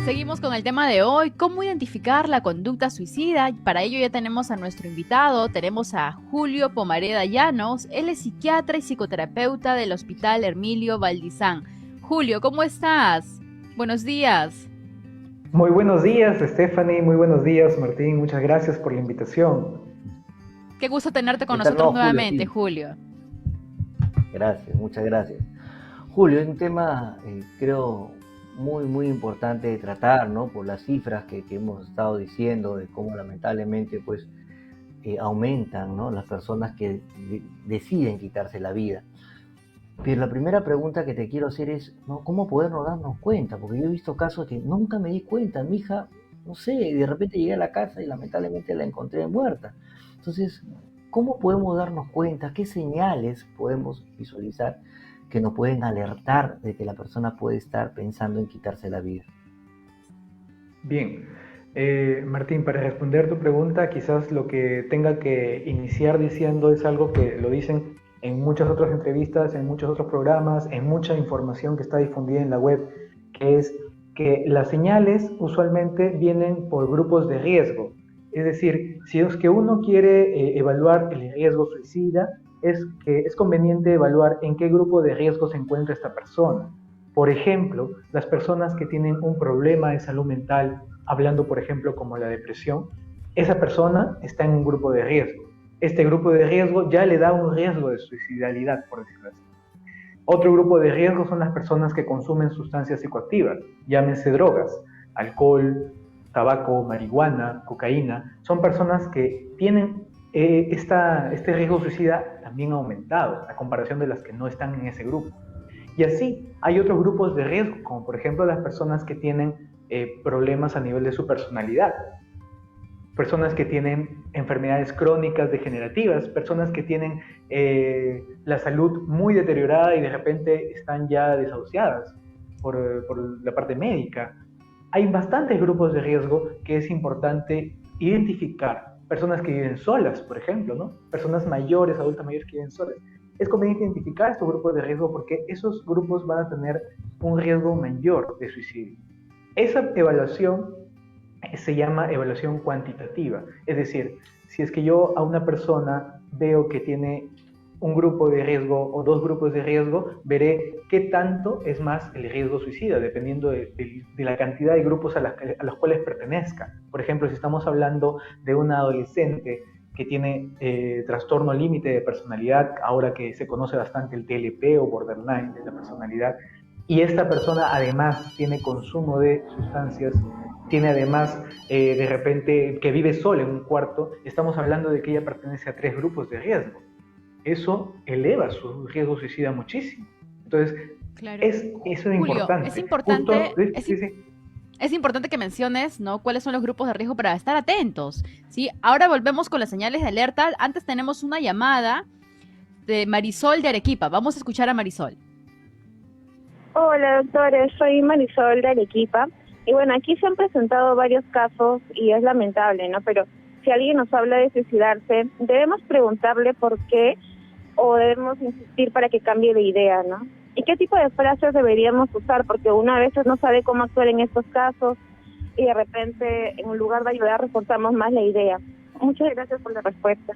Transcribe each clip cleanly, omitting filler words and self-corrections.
Seguimos con el tema de hoy, cómo identificar la conducta suicida. Para ello ya tenemos a nuestro invitado, tenemos a Julio Pomareda Llanos, él es psiquiatra y psicoterapeuta del Hospital Hermilio Valdizán. Julio, ¿cómo estás? Buenos días. Muy buenos días, Stephanie, muy buenos días, Martín, muchas gracias por la invitación. Qué gusto tenerte con ¿Qué tal? nosotros No, Julio, nuevamente, sí. Julio. Gracias, muchas gracias. Julio, es un tema, creo, muy importante de tratar, ¿no? Por las cifras que hemos estado diciendo, de cómo lamentablemente, pues, aumentan, ¿no? Las personas que deciden quitarse la vida. Pero la primera pregunta que te quiero hacer es, ¿no? ¿Cómo podernos darnos cuenta? Porque yo he visto casos que nunca me di cuenta. Mi hija, no sé, de repente llegué a la casa y lamentablemente la encontré muerta. Entonces, ¿cómo podemos darnos cuenta? ¿Qué señales podemos visualizar que nos pueden alertar de que la persona puede estar pensando en quitarse la vida? Bien, Martín, para responder tu pregunta, quizás lo que tenga que iniciar diciendo es algo que lo dicen en muchas otras entrevistas, en muchos otros programas, en mucha información que está difundida en la web, que es que las señales usualmente vienen por grupos de riesgo. Es decir, si es que uno quiere evaluar el riesgo suicida, es que es conveniente evaluar en qué grupo de riesgo se encuentra esta persona. Por ejemplo, las personas que tienen un problema de salud mental, hablando por ejemplo como la depresión, esa persona está en un grupo de riesgo. Este grupo de riesgo ya le da un riesgo de suicidalidad, por decirlo así. Otro grupo de riesgo son las personas que consumen sustancias psicoactivas, llámense drogas, alcohol, tabaco, marihuana, cocaína. Son personas que tienen este riesgo suicida también aumentado a comparación de las que no están en ese grupo. Y así hay otros grupos de riesgo, como por ejemplo las personas que tienen problemas a nivel de su personalidad, personas que tienen enfermedades crónicas degenerativas, personas que tienen la salud muy deteriorada y de repente están ya desahuciadas por la parte médica. Hay bastantes grupos de riesgo que es importante identificar. Personas que viven solas, por ejemplo, ¿no? Personas mayores, adultas mayores que viven solas. Es conveniente identificar estos grupos de riesgo porque esos grupos van a tener un riesgo mayor de suicidio. Esa evaluación se llama evaluación cuantitativa, es decir, si es que yo a una persona veo que tiene un grupo de riesgo o dos grupos de riesgo, veré qué tanto es más el riesgo suicida, dependiendo de la cantidad de grupos a los cuales pertenezca. Por ejemplo, si estamos hablando de una adolescente que tiene trastorno límite de personalidad, ahora que se conoce bastante el TLP o borderline de la personalidad, y esta persona además tiene consumo de sustancias, tiene además de repente que vive sola en un cuarto, estamos hablando de que ella pertenece a 3 grupos de riesgo. Eso eleva su riesgo suicida muchísimo. Entonces, Claro. eso es Julio, importante. Justo, sí, sí. es importante que menciones, ¿no? Cuáles son los grupos de riesgo para estar atentos, ¿sí? Ahora volvemos con las señales de alerta. Antes tenemos una llamada de Marisol de Arequipa. Vamos a escuchar a Marisol. Hola, doctores, soy Marisol de Arequipa. Y bueno, aquí se han presentado varios casos y es lamentable, ¿no? Pero si alguien nos habla de suicidarse, debemos preguntarle por qué o debemos insistir para que cambie de idea, ¿no? ¿Y qué tipo de frases deberíamos usar? Porque uno a veces no sabe cómo actuar en estos casos y de repente, en lugar de ayudar, reforzamos más la idea. Muchas gracias por la respuesta.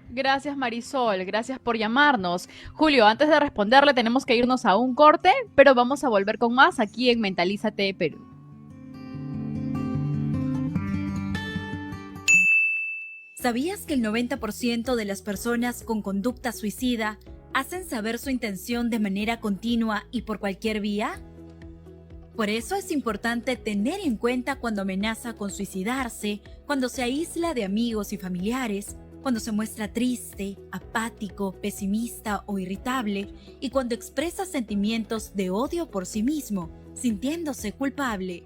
Gracias, Marisol. Gracias por llamarnos. Julio, antes de responderle tenemos que irnos a un corte, pero vamos a volver con más aquí en Mentalízate Perú. ¿Sabías que el 90% de las personas con conducta suicida hacen saber su intención de manera continua y por cualquier vía? Por eso es importante tener en cuenta cuando amenaza con suicidarse, cuando se aísla de amigos y familiares, cuando se muestra triste, apático, pesimista o irritable y cuando expresa sentimientos de odio por sí mismo, sintiéndose culpable.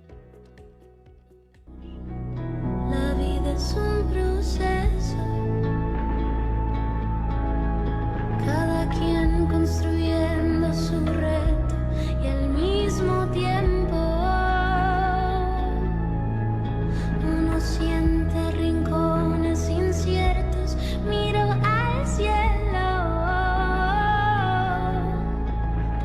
La vida es un proceso, cada quien construyendo su reto y al mismo tiempo uno siente rincones inciertos. Miro al cielo,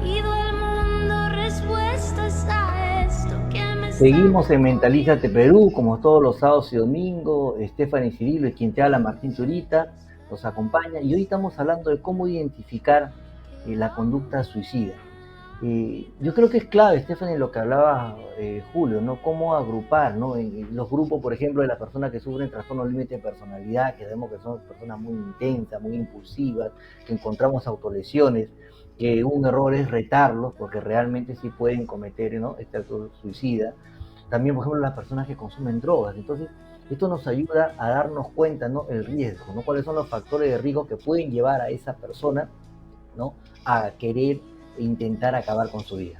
pido al mundo respuestas a esto que me Seguimos en Mentalízate Perú, como todos los sábados y domingos. Stephanie Cirilo y quien te habla, Martín Zurita, nos acompaña. Y hoy estamos hablando de cómo identificar la conducta suicida. Yo creo que es clave, Stephanie, lo que hablaba Julio, ¿no? Cómo agrupar, ¿no? En los grupos, por ejemplo, de las personas que sufren trastorno límite de personalidad, que vemos que son personas muy intensas, muy impulsivas, que encontramos autolesiones, que un error es retarlos, porque realmente sí pueden cometer, ¿no?, este acto suicida. También, por ejemplo, las personas que consumen drogas. Entonces, esto nos ayuda a darnos cuenta, ¿no?, el riesgo, ¿no? Cuáles son los factores de riesgo que pueden llevar a esa persona, ¿no?, a querer intentar acabar con su vida.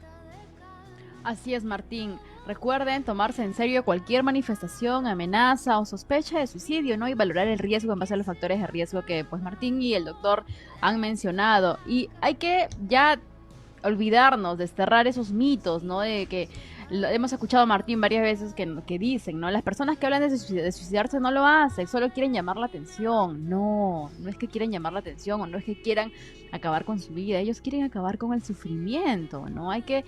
Así es, Martín. Recuerden tomarse en serio cualquier manifestación, amenaza o sospecha de suicidio, ¿no? Y valorar el riesgo en base a los factores de riesgo que pues Martín y el doctor han mencionado. Y hay que ya olvidarnos, desterrar esos mitos, ¿no? De que hemos escuchado a Martín varias veces que dicen, ¿no? Las personas que hablan de suicidarse no lo hacen, solo quieren llamar la atención. No, no es que quieran llamar la atención o no es que quieran acabar con su vida, ellos quieren acabar con el sufrimiento, ¿no? Hay que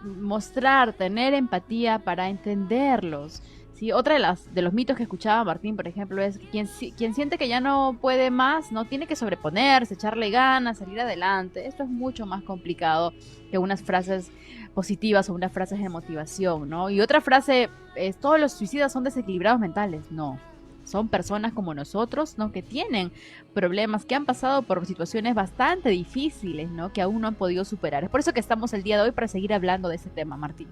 mostrar, tener empatía para entenderlos. Sí, otra de los mitos que escuchaba Martín, por ejemplo, es que quien siente que ya no puede más, no tiene que sobreponerse, echarle ganas, salir adelante. Esto es mucho más complicado que unas frases positivas o unas frases de motivación, ¿no? Y otra frase es, todos los suicidas son desequilibrados mentales. No, son personas como nosotros, ¿no?, que tienen problemas, que han pasado por situaciones bastante difíciles, ¿no?, que aún no han podido superar. Es por eso que estamos el día de hoy para seguir hablando de ese tema, Martín.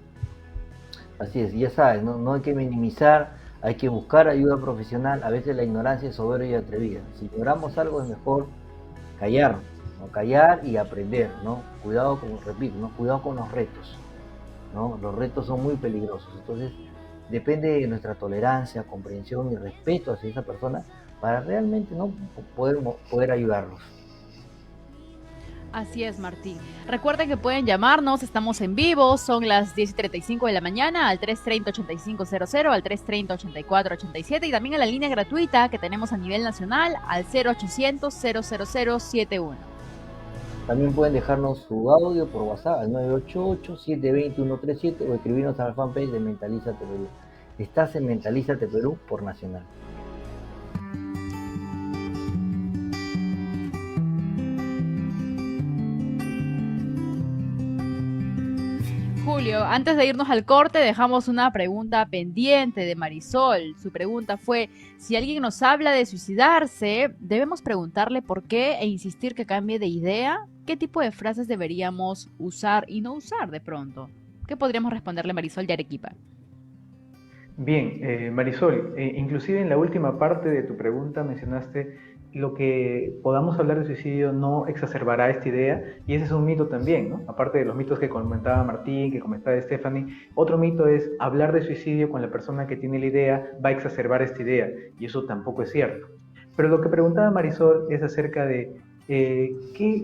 Así es, ya sabes, no hay que minimizar, hay que buscar ayuda profesional. A veces la ignorancia es soberbia y atrevida. Si ignoramos algo es mejor callar, ¿no? Callar y aprender, ¿no? Cuidado, como repito, ¿no? Cuidado con los retos, ¿no? Los retos son muy peligrosos. Entonces, depende de nuestra tolerancia, comprensión y respeto hacia esa persona para realmente, ¿no?, poder ayudarlos. Así es, Martín. Recuerden que pueden llamarnos, estamos en vivo, son las 10:35 de la mañana al 330-8500, al 330-8487 y también a la línea gratuita que tenemos a nivel nacional al 0800-000-71. También pueden dejarnos su audio por WhatsApp al 988-720-137 o escribirnos a la fanpage de Mentalízate Perú. Estás en Mentalízate Perú por Nacional. Julio, antes de irnos al corte, dejamos una pregunta pendiente de Marisol. Su pregunta fue, si alguien nos habla de suicidarse, ¿debemos preguntarle por qué e insistir que cambie de idea? ¿Qué tipo de frases deberíamos usar y no usar de pronto? ¿Qué podríamos responderle Marisol de Arequipa? Bien, Marisol, inclusive en la última parte de tu pregunta mencionaste lo que podamos hablar de suicidio no exacerbará esta idea, y ese es un mito también, ¿no? Aparte de los mitos que comentaba Martín, que comentaba Stephanie, otro mito es hablar de suicidio con la persona que tiene la idea va a exacerbar esta idea, y eso tampoco es cierto. Pero lo que preguntaba Marisol es acerca de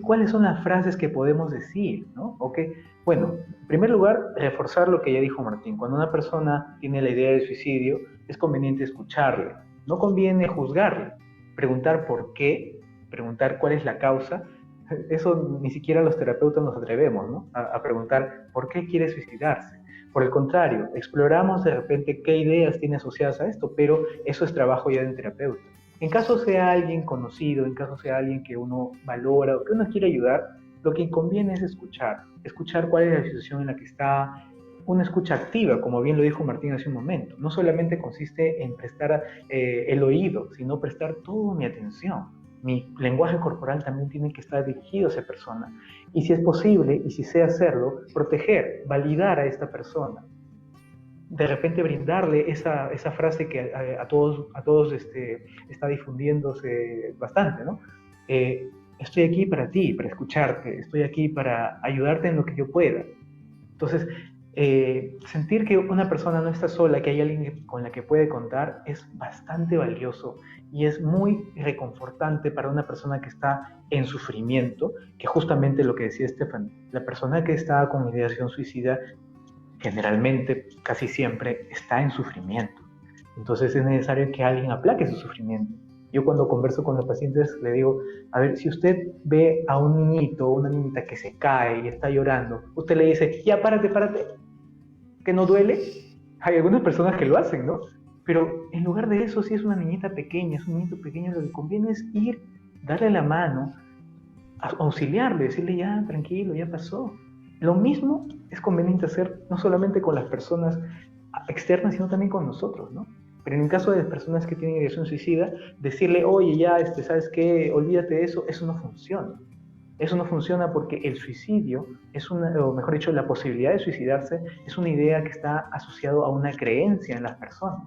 cuáles son las frases que podemos decir, ¿no? Bueno, en primer lugar, reforzar lo que ya dijo Martín. Cuando una persona tiene la idea de suicidio, es conveniente escucharle, no conviene juzgarle, preguntar por qué, preguntar cuál es la causa. Eso ni siquiera los terapeutas nos atrevemos, ¿no?, a preguntar por qué quiere suicidarse. Por el contrario, exploramos de repente qué ideas tiene asociadas a esto, pero eso es trabajo ya de un terapeuta. En caso sea alguien conocido, en caso sea alguien que uno valora o que uno quiere ayudar, lo que conviene es escuchar cuál es la situación en la que está. Una escucha activa, como bien lo dijo Martín hace un momento, no solamente consiste en prestar el oído, sino prestar toda mi atención. Mi lenguaje corporal también tiene que estar dirigido a esa persona. Y si es posible, y si sé hacerlo, proteger, validar a esta persona. De repente brindarle esa frase que a todos está difundiéndose bastante, ¿no? Estoy aquí para ti, para escucharte, estoy aquí para ayudarte en lo que yo pueda. Entonces, sentir que una persona no está sola, que hay alguien con la que puede contar, es bastante valioso y es muy reconfortante para una persona que está en sufrimiento, que justamente lo que decía Estefan, la persona que está con ideación suicida generalmente, casi siempre, está en sufrimiento. Entonces es necesario que alguien aplaque su sufrimiento. Yo cuando converso con los pacientes le digo, a ver, si usted ve a un niñito o una niñita que se cae y está llorando, usted le dice, ya párate, que no duele. Hay algunas personas que lo hacen, ¿no? Pero en lugar de eso, si es una niñita pequeña, es un niñito pequeño, lo que conviene es ir, darle la mano, auxiliarle, decirle ya, tranquilo, ya pasó. Lo mismo es conveniente hacer no solamente con las personas externas, sino también con nosotros, ¿no? Pero en el caso de las personas que tienen ideación suicida, decirle, oye, ya, ¿sabes qué? Olvídate de eso, eso no funciona. Eso no funciona porque el suicidio es una, o mejor dicho, la posibilidad de suicidarse es una idea que está asociada a una creencia en las personas.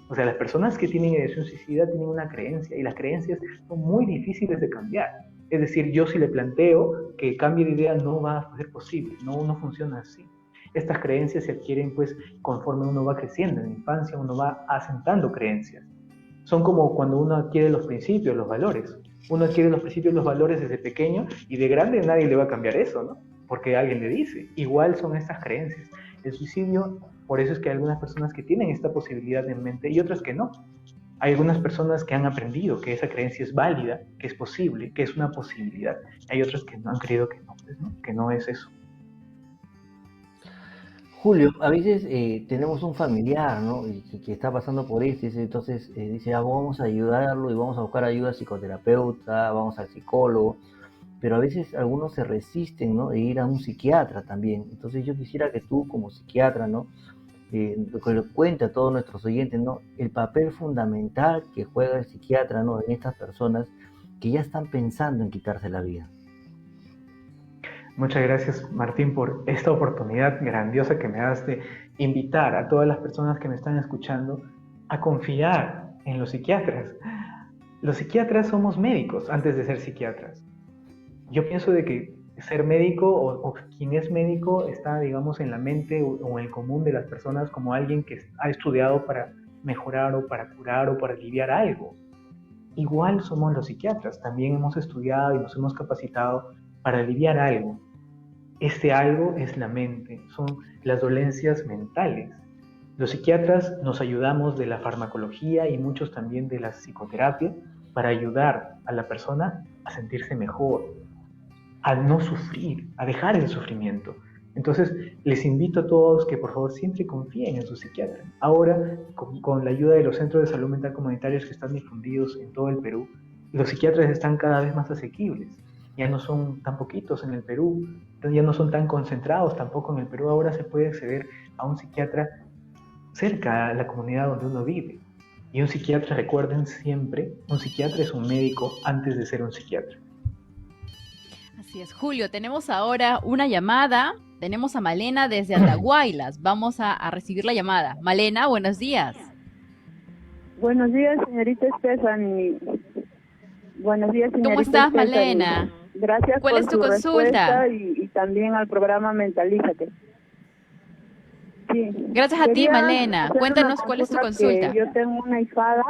O sea, las personas que tienen ideación suicida tienen una creencia y las creencias son muy difíciles de cambiar. Es decir, yo si le planteo que cambie de idea no va a ser posible, no funciona así. Estas creencias se adquieren pues conforme uno va creciendo. En la infancia uno va asentando creencias. Son como cuando uno adquiere los principios, los valores. Uno adquiere los principios, los valores desde pequeño y de grande nadie le va a cambiar eso, ¿no? Porque alguien le dice. Igual son estas creencias. El suicidio, por eso es que hay algunas personas que tienen esta posibilidad en mente y otras que no. Hay algunas personas que han aprendido que esa creencia es válida, que es posible, que es una posibilidad. Hay otras que no han creído que no, pues, ¿no? Que no es eso. Julio, a veces tenemos un familiar, ¿no? Que está pasando por esto, entonces dice, vamos a ayudarlo y vamos a buscar ayuda psicoterapeuta, vamos al psicólogo, pero a veces algunos se resisten, ¿no? De ir a un psiquiatra también. Entonces yo quisiera que tú como psiquiatra, ¿no? Que le cuente a todos nuestros oyentes, ¿no? El papel fundamental que juega el psiquiatra, ¿no? En estas personas que ya están pensando en quitarse la vida. Muchas gracias, Martín, por esta oportunidad grandiosa que me das de invitar a todas las personas que me están escuchando a confiar en los psiquiatras. Los psiquiatras somos médicos antes de ser psiquiatras. Yo pienso de que ser médico o quien es médico está, digamos, en la mente o en el común de las personas como alguien que ha estudiado para mejorar o para curar o para aliviar algo. Igual somos los psiquiatras, también hemos estudiado y nos hemos capacitado para aliviar algo. Este algo es la mente, son las dolencias mentales. Los psiquiatras nos ayudamos de la farmacología y muchos también de la psicoterapia para ayudar a la persona a sentirse mejor, a no sufrir, a dejar el sufrimiento. Entonces, les invito a todos que por favor siempre confíen en su psiquiatra. Ahora, con la ayuda de los centros de salud mental comunitarios que están difundidos en todo el Perú, los psiquiatras están cada vez más asequibles. Ya no son tan poquitos en el Perú, ya no son tan concentrados tampoco en el Perú. Ahora se puede acceder a un psiquiatra cerca a la comunidad donde uno vive. Y un psiquiatra, recuerden siempre, un psiquiatra es un médico antes de ser un psiquiatra. Así es, Julio, tenemos ahora una llamada. Tenemos a Malena desde Andahuaylas. Vamos a recibir la llamada. Malena, buenos días. Buenos días, señorita Stephanie. Buenos días, señorita ¿Cómo estás, Stephanie. Malena? Gracias ¿Cuál por es tu su consulta? respuesta y también al programa Mentalízate. Sí. Gracias a ti, Quería Malena. hacer Cuéntanos una cuál es tu que consulta. Yo tengo una hijada.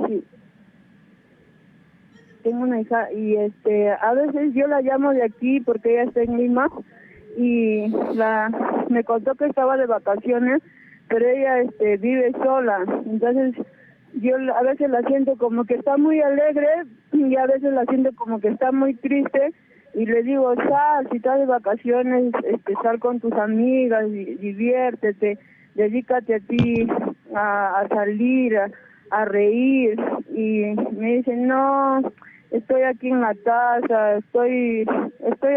Sí. Tengo una hija y a veces yo la llamo de aquí porque ella está en Lima y me contó que estaba de vacaciones, pero ella vive sola. Entonces yo a veces la siento como que está muy alegre y a veces la siento como que está muy triste y le digo, sal, si estás de vacaciones, sal con tus amigas, diviértete, dedícate a ti, a salir, a reír. Y me dicen, no, estoy aquí en la casa, estoy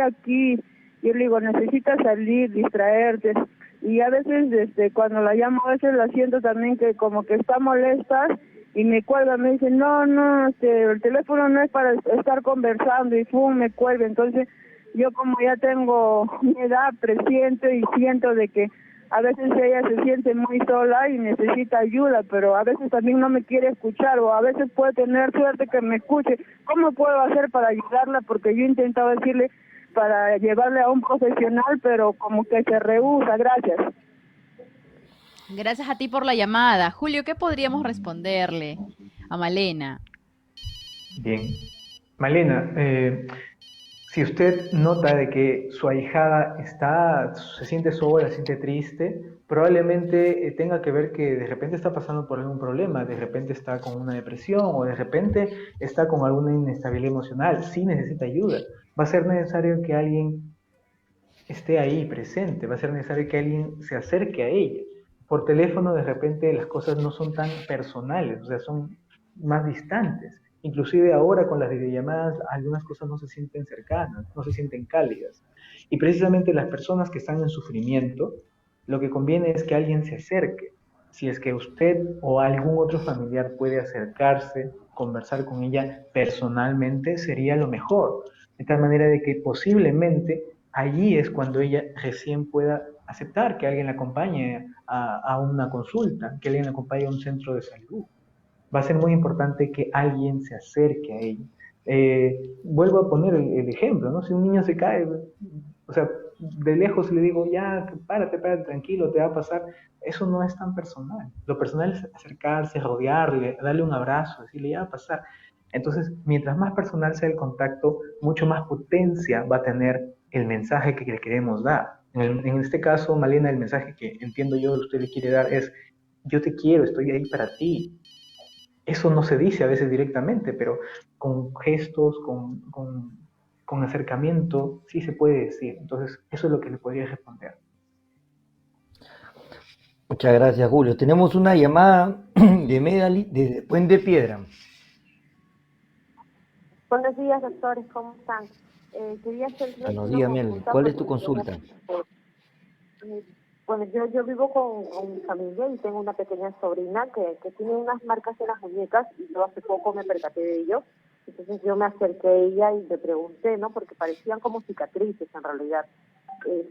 aquí. Yo le digo, necesitas salir, distraerte. Y a veces, cuando la llamo, a veces la siento también que como que está molesta y me cuelga, me dice, no, el teléfono no es para estar conversando y me cuelga. Entonces, yo como ya tengo mi edad, presiento y siento de que a veces ella se siente muy sola y necesita ayuda, pero a veces también no me quiere escuchar o a veces puede tener suerte que me escuche. ¿Cómo puedo hacer para ayudarla? Porque yo he intentado decirle para llevarle a un profesional, pero como que se rehúsa. Gracias. Gracias a ti por la llamada. Julio, ¿qué podríamos responderle a Malena? Bien. Malena, si usted nota de que su ahijada se siente sola, se siente triste, probablemente tenga que ver que de repente está pasando por algún problema, de repente está con una depresión o de repente está con alguna inestabilidad emocional, sí necesita ayuda. Va a ser necesario que alguien esté ahí presente, va a ser necesario que alguien se acerque a ella. Por teléfono de repente las cosas no son tan personales, o sea, son más distantes. Inclusive ahora con las videollamadas algunas cosas no se sienten cercanas, no se sienten cálidas. Y precisamente las personas que están en sufrimiento, lo que conviene es que alguien se acerque. Si es que usted o algún otro familiar puede acercarse, conversar con ella personalmente, sería lo mejor. De tal manera de que posiblemente allí es cuando ella recién pueda aceptar que alguien la acompañe a una consulta, que alguien la acompañe a un centro de salud. Va a ser muy importante que alguien se acerque a ella. Vuelvo a poner el ejemplo, ¿no? Si un niño se cae, o sea, de lejos le digo, ya, párate, párate, tranquilo, te va a pasar. Eso no es tan personal. Lo personal es acercarse, rodearle, darle un abrazo, decirle, ya va a pasar. Entonces, mientras más personal sea el contacto, mucho más potencia va a tener el mensaje que le queremos dar. En este caso, Malena, el mensaje que entiendo yo que usted le quiere dar es, yo te quiero, estoy ahí para ti. Eso no se dice a veces directamente, pero con gestos, con acercamiento, sí se puede decir. Entonces, eso es lo que le podría responder. Muchas gracias, Julio. Tenemos una llamada de Medali desde Puente Piedra. Buenos días, doctores, ¿cómo están? Quería hacerles Buenos una días, Medali. consulta ¿Cuál es tu porque consulta? bueno, yo vivo con mi familia y tengo una pequeña sobrina que tiene unas marcas en las muñecas y yo hace poco me percaté de ello. Entonces yo me acerqué a ella y le pregunté, ¿no? Porque parecían como cicatrices en realidad,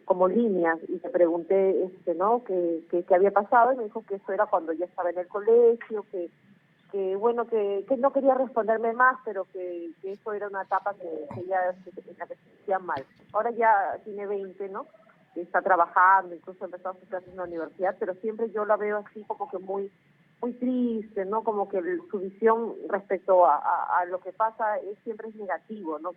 como líneas, y le pregunté, ¿no? ¿Qué había pasado? Y me dijo que eso era cuando ella estaba en el colegio, que bueno, que no quería responderme más, pero que eso era una etapa que ella en la que se sentía mal. Ahora ya tiene 20, ¿no? Que está trabajando, incluso ha empezado sus clases en la universidad, pero siempre yo la veo así como que muy triste, ¿no? Como que su visión respecto a lo que pasa siempre es negativo, ¿no?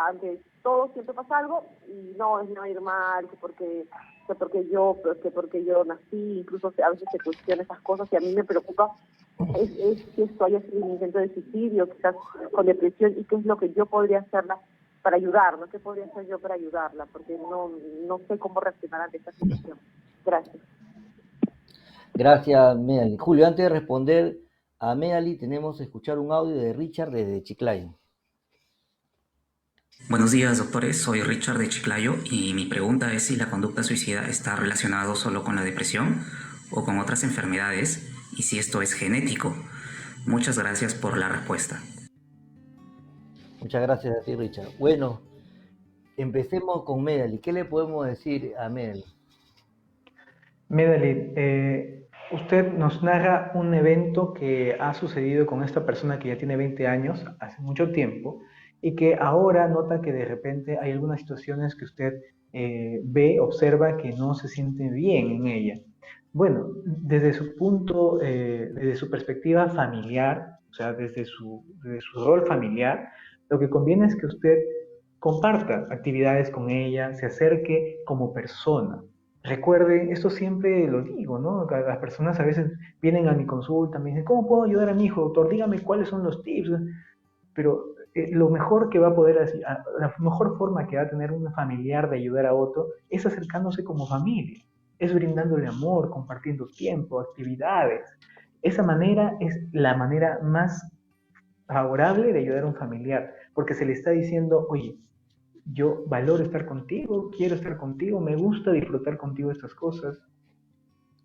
Ante todo siempre pasa algo y no es no ir mal, que porque yo nací, incluso a veces se cuestiona esas cosas y a mí me preocupa es que esto haya sido un intento de suicidio, quizás con depresión, y qué es lo que yo podría hacerla para ayudarla, qué podría hacer yo para ayudarla, porque no sé cómo reaccionar ante esta situación. Gracias. Gracias, Medali. Julio, antes de responder a Medali, tenemos que escuchar un audio de Richard desde Chiclayo. Buenos días, doctores. Soy Richard de Chiclayo y mi pregunta es si la conducta suicida está relacionado solo con la depresión o con otras enfermedades y si esto es genético. Muchas gracias por la respuesta. Muchas gracias a ti, Richard. Bueno, empecemos con Medali. ¿Qué le podemos decir a Medali? Medali, usted nos narra un evento que ha sucedido con esta persona que ya tiene 20 años, hace mucho tiempo, y que ahora nota que de repente hay algunas situaciones que usted ve, observa que no se siente bien en ella. Bueno, desde su punto, desde su perspectiva familiar, o sea, desde su rol familiar, lo que conviene es que usted comparta actividades con ella, se acerque como persona. Recuerde, esto siempre lo digo, ¿no? Las personas a veces vienen a mi consulta, me dicen, ¿cómo puedo ayudar a mi hijo, doctor? Dígame cuáles son los tips. Pero lo mejor que va a poder, la mejor forma que va a tener un familiar de ayudar a otro es acercándose como familia, es brindándole amor, compartiendo tiempo, actividades. Esa manera es la manera más favorable de ayudar a un familiar, porque se le está diciendo, oye, yo valoro estar contigo, quiero estar contigo, me gusta disfrutar contigo estas cosas.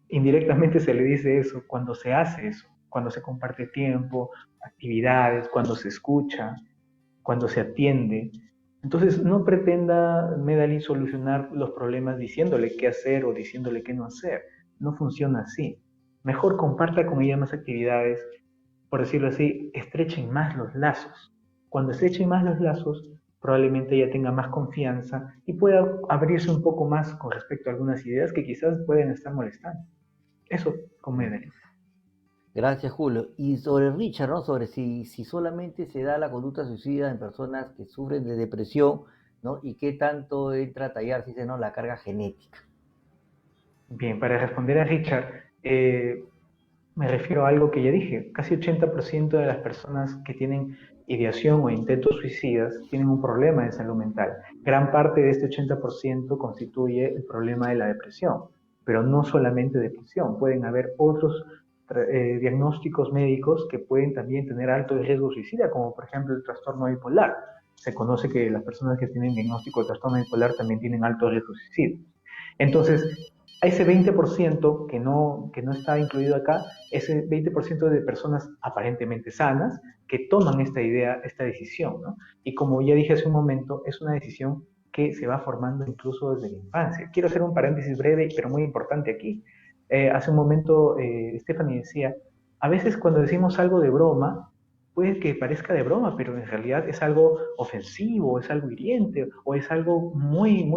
Indirectamente se le dice eso cuando se hace eso, cuando se comparte tiempo, actividades, cuando se escucha, cuando se atiende. Entonces, no pretenda Medali solucionar los problemas diciéndole qué hacer o diciéndole qué no hacer. No funciona así. Mejor comparta con ella más actividades, por decirlo así, estrechen más los lazos. Cuando estrechen más los lazos, probablemente ella tenga más confianza y pueda abrirse un poco más con respecto a algunas ideas que quizás pueden estar molestando. Eso con Medellín. Gracias, Julio. Y sobre Richard, ¿no? Sobre si solamente se da la conducta suicida en personas que sufren de depresión, ¿no? Y qué tanto entra a tallar, si se no, la carga genética. Bien, para responder a Richard, Me refiero a algo que ya dije, casi 80% de las personas que tienen ideación o intentos suicidas tienen un problema de salud mental. Gran parte de este 80% constituye el problema de la depresión, pero no solamente depresión, pueden haber otros diagnósticos médicos que pueden también tener alto riesgo suicida, como por ejemplo el trastorno bipolar. Se conoce que las personas que tienen diagnóstico de trastorno bipolar también tienen alto riesgo suicida. Entonces, a ese 20% que no está incluido acá, ese 20% de personas aparentemente sanas que toman esta idea, esta decisión, ¿no? Y como ya dije hace un momento, es una decisión que se va formando incluso desde la infancia. Quiero hacer un paréntesis breve, pero muy importante aquí. Hace un momento Stephanie decía, a veces cuando decimos algo de broma, puede que parezca de broma, pero en realidad es algo ofensivo, es algo hiriente o es algo muy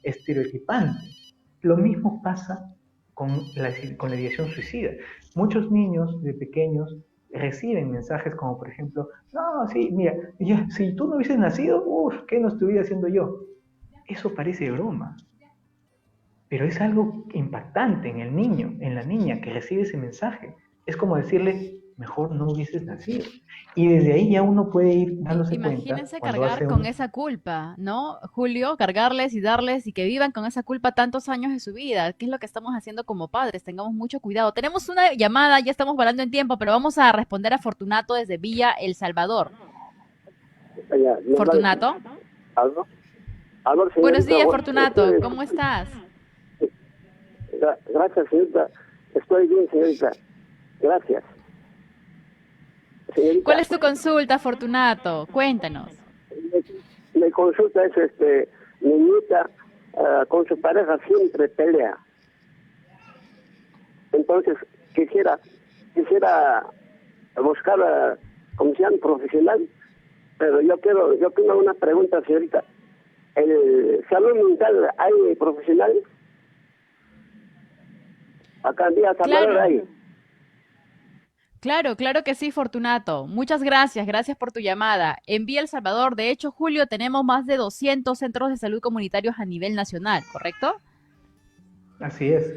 estereotipante. Lo mismo pasa con la ideación suicida. Muchos niños de pequeños reciben mensajes como, por ejemplo, no, sí, mira, ya, si tú no hubieses nacido, uff, ¿qué no estuviera haciendo yo? Eso parece broma, pero es algo impactante en el niño, en la niña que recibe ese mensaje. Es como decirle, mejor no hubieses nacido. Y desde ahí ya uno puede ir dándose cuenta Imagínense cuando cargar hace con un... esa culpa, ¿no, Julio? Cargarles y darles y que vivan con esa culpa tantos años de su vida. ¿Qué es lo que estamos haciendo como padres? Tengamos mucho cuidado. Tenemos una llamada, ya estamos volando en tiempo, pero vamos a responder a Fortunato desde Villa El Salvador. Ya, Fortunato. ¿Aló? ¿Aló, Buenos señorita? días, Fortunato. ¿Cómo estás? Gracias, señorita. Estoy bien, señorita. Gracias. Señorita, ¿Cuál es tu consulta, Fortunato? Cuéntanos. mi consulta es, niñita con su pareja siempre pelea. Entonces, quisiera buscar comisión profesional, pero yo tengo una pregunta, señorita. ¿El salud mental hay profesionales? Acá en Villa Salvador Claro. hay. Claro, claro que sí, Fortunato. Muchas gracias, gracias por tu llamada. En Vía El Salvador, de hecho, Julio, tenemos más de 200 centros de salud comunitarios a nivel nacional, ¿correcto? Así es.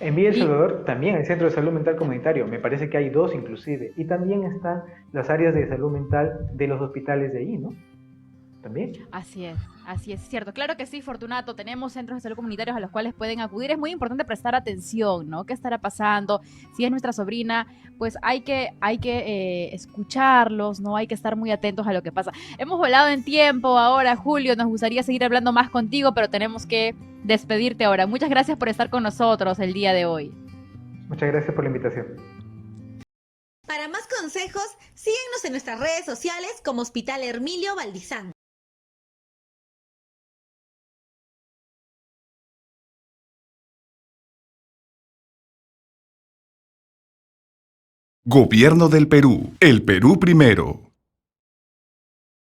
En Villa El Y Salvador también hay centro de salud mental comunitario, me parece que hay dos inclusive, y también están las áreas de salud mental de los hospitales de ahí, ¿no? También. así es cierto. Claro que sí, Fortunato, tenemos centros de salud comunitarios a los cuales pueden acudir. Es muy importante prestar atención, ¿no? ¿Qué estará pasando? Si es nuestra sobrina, pues hay que escucharlos, ¿no? Hay que estar muy atentos a lo que pasa. Hemos volado en tiempo ahora, Julio, nos gustaría seguir hablando más contigo, pero tenemos que despedirte ahora. Muchas gracias por estar con nosotros el día de hoy. Muchas gracias por la invitación. Para más consejos, síguenos en nuestras redes sociales como Hospital Hermilio Valdizán. Gobierno del Perú. El Perú primero.